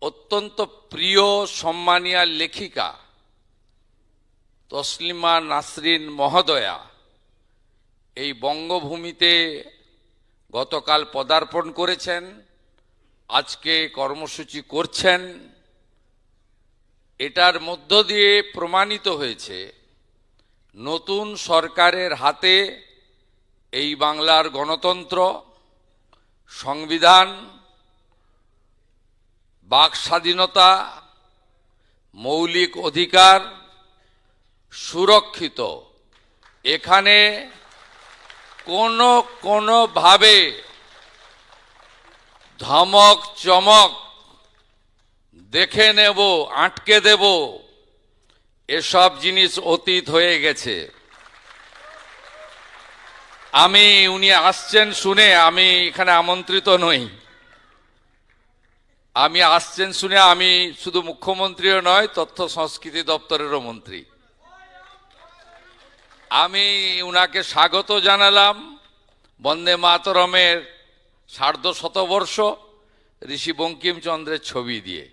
অত্যন্ত প্রিয় সম্মানীয়া লেখিকা তসলিমা নাসরিন মহোদয়া এই বঙ্গভূমিতে গতকাল পদার্পণ করেছেন, আজকে কর্মসূচি করছেন। এটার মধ্য দিয়ে প্রমাণিত হয়েছে নতুন সরকারের হাতে এই বাংলার গণতন্ত্র, সংবিধান, বাক স্বাধীনতা, মৌলিক অধিকার সুরক্ষিত। এখানে কোনোভাবে ধমক চমক, দেখে নেব, আটকে দেব, এসব জিনিস অতীত হয়ে গেছে। উনি আসছেন শুনে আমি এখানে আমন্ত্রিত নই। আসছেন শুনে আমি শুধু মুখ্যমন্ত্রীও নয়, তথ্য সংস্কৃতি দপ্তরেরও মন্ত্রী। উনাকে স্বাগত জানালাম বন্দে মাতরমের সার্ধশতবর্ষ ঋষি বঙ্কিমচন্দ্রের ছবি দিয়ে।